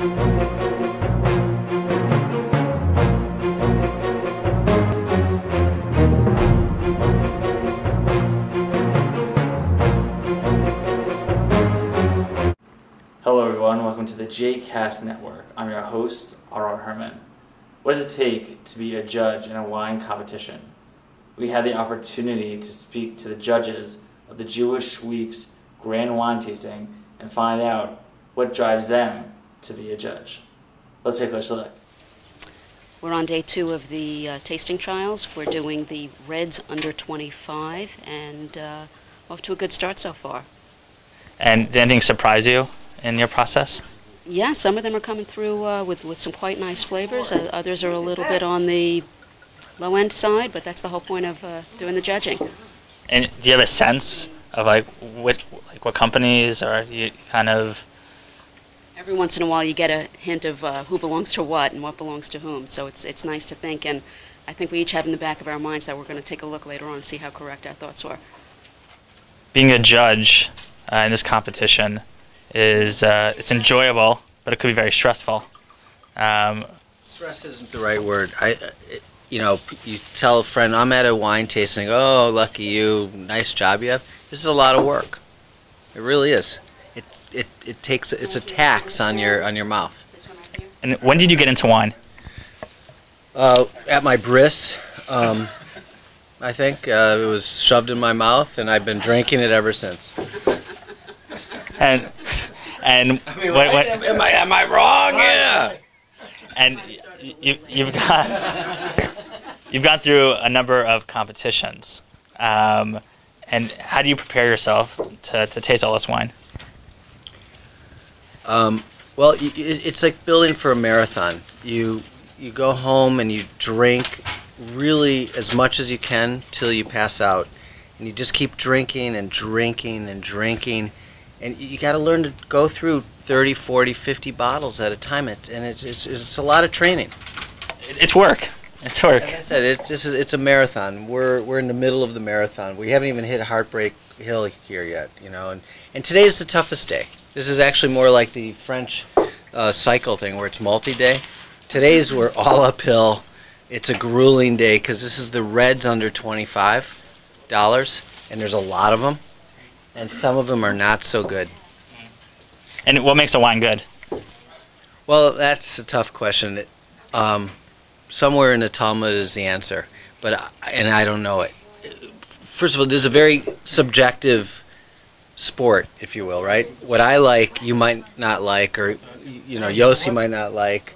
Hello everyone, welcome to the JCast Network. I'm your host, Herman. What does it take to be a judge in a wine competition? We had the opportunity to speak to the judges of the Jewish Week's Grand Wine Tasting and find out what drives them to be a judge. Let's take a closer look. We're on day 2 of the tasting trials. We're doing the reds under 25 and off to a good start so far. And did anything surprise you in your process? Yeah, some of them are coming through with some quite nice flavors. Others are a little bit on the low-end side, but that's the whole point of doing the judging. And do you have a sense of what companies, or you kind of... Every once in a while you get a hint of who belongs to what and what belongs to whom, so it's nice to think, and I think we each have in the back of our minds that we're going to take a look later on and see how correct our thoughts were. Being a judge in this competition is it's enjoyable, but it could be very stressful. Stress isn't the right word. You tell a friend, I'm at a wine tasting, oh, lucky you, nice job you have. This is a lot of work. It really is. It's a tax on your mouth. And when did you get into wine? At my bris, I think. It was shoved in my mouth, and I've been drinking it ever since. And I mean, am I wrong? Yeah. And you've gone through a number of competitions. And how do you prepare yourself to taste all this wine? Well, it's like building for a marathon. You go home and you drink really as much as you can till you pass out, and you just keep drinking and drinking and drinking. And you got to learn to go through 30, 40, 50 bottles at a time, and it's a lot of training. It's work. It's work. Like I said, it's a marathon. We're in the middle of the marathon. We haven't even hit Heartbreak Hill here yet, And today is the toughest day. This is actually more like the French cycle thing, where it's multi-day. Today's we're all uphill. It's a grueling day because this is the reds under $25, and there's a lot of them. And some of them are not so good. And what makes a wine good? Well, that's a tough question. Somewhere in the Talmud is the answer, and I don't know it. First of all, this is a very subjective sport, if you will, right? What I like, you might not like, or Yossie might not like,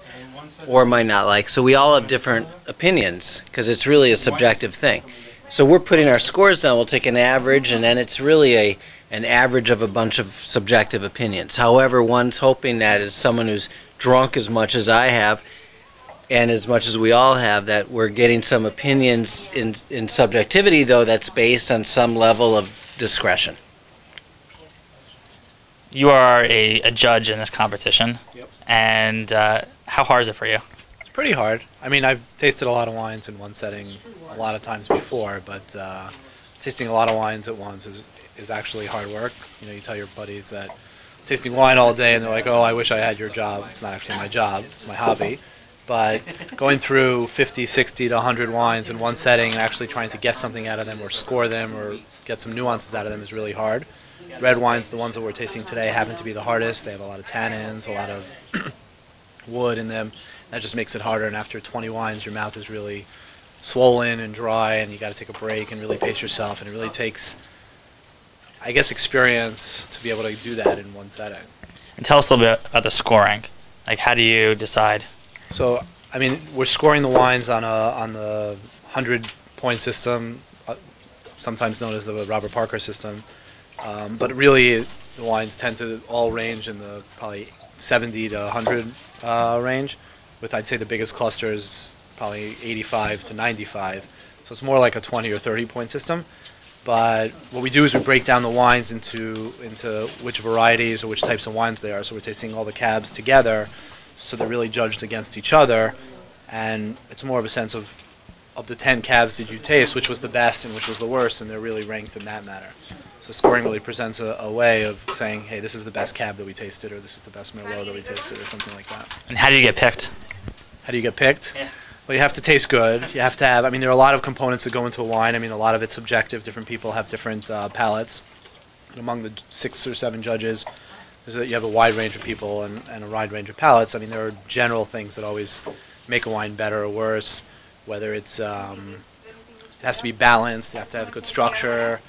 or might not like. So we all have different opinions because it's really a subjective thing. So we're putting our scores down. We'll take an average, and then it's really an average of a bunch of subjective opinions. However, one's hoping that as someone who's drunk as much as I have, and as much as we all have, that we're getting some opinions in subjectivity, though, that's based on some level of discretion. You are a judge in this competition. Yep. And how hard is it for you? It's pretty hard. I mean, I've tasted a lot of wines in one setting a lot of times before, but tasting a lot of wines at once is actually hard work. You tell your buddies that tasting wine all day, and they're like, oh, I wish I had your job. It's not actually my job. It's my hobby. But going through 50, 60 to 100 wines in one setting and actually trying to get something out of them or score them or get some nuances out of them is really hard. Red wines, the ones that we're tasting today, happen to be the hardest. They have a lot of tannins, a lot of wood in them. That just makes it harder, and after 20 wines, your mouth is really swollen and dry, and you got to take a break and really pace yourself, and it really takes, I guess, experience to be able to do that in one setting. And tell us a little bit about the scoring. Like, how do you decide? So, I mean, we're scoring the wines on the 100-point system, sometimes known as the Robert Parker system. But really, the wines tend to all range in the probably 70 to 100 range, with I'd say the biggest cluster is probably 85 to 95. So it's more like a 20 or 30-point system. But what we do is we break down the wines into which varieties or which types of wines they are. So we're tasting all the cabs together, so they're really judged against each other, and it's more of a sense of of the 10 cabs did you taste, which was the best and which was the worst, and they're really ranked in that manner. So scoring really presents a way of saying, hey, this is the best cab that we tasted, or this is the best Merlot that we tasted, or something like that. And how do you get picked? How do you get picked? Yeah. Well, you have to taste good. You have to have, I mean, there are a lot of components that go into a wine. I mean, a lot of it's subjective. Different people have different palates. And among the 6 or 7 judges, you have a wide range of people and a wide range of palates. I mean, there are general things that always make a wine better or worse, whether it's, it has to be balanced, you have to have good structure,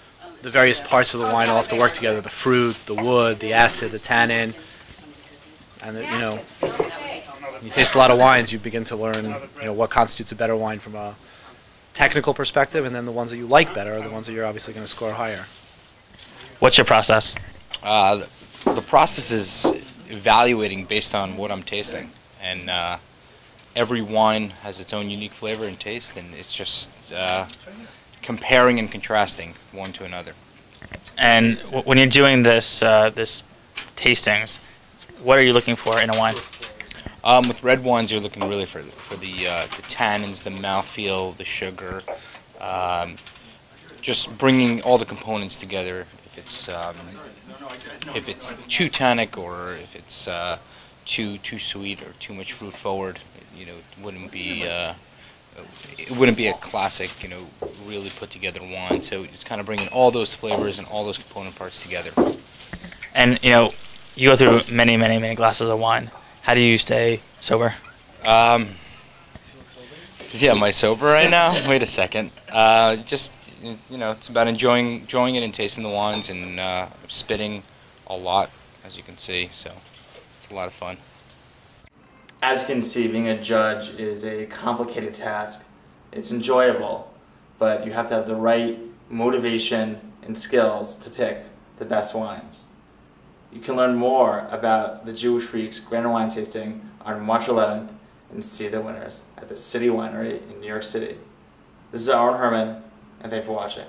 the various parts of the wine all have to work together, the fruit, the wood, the acid, the tannin, and, you know, when you taste a lot of wines, you begin to learn, you know, what constitutes a better wine from a technical perspective, and then the ones that you like better are the ones that you're obviously going to score higher. What's your process? The process is evaluating based on what I'm tasting, and every wine has its own unique flavor and taste, and it's just comparing and contrasting one to another. And when you're doing this tastings, what are you looking for in a wine? With red wines, you're looking really for the tannins, the mouthfeel, the sugar, just bringing all the components together. If it's too tannic, or if it's too sweet or too much fruit forward, you know, it wouldn't be a classic, you know, really put together wine. So it's kind of bringing all those flavors and all those component parts together. And you know, you go through many glasses of wine. How do you stay sober? Yeah, am I sober right now? Wait a second. Just, you know, it's about enjoying it and tasting the wines, and spitting a lot, as you can see. So it's a lot of fun. As you can see, being a judge is a complicated task. It's enjoyable, but you have to have the right motivation and skills to pick the best wines. You can learn more about the Jewish Freaks Grand Wine Tasting on March 11th and see the winners at the City Winery in New York City. This is Aron Herman, and thanks for watching.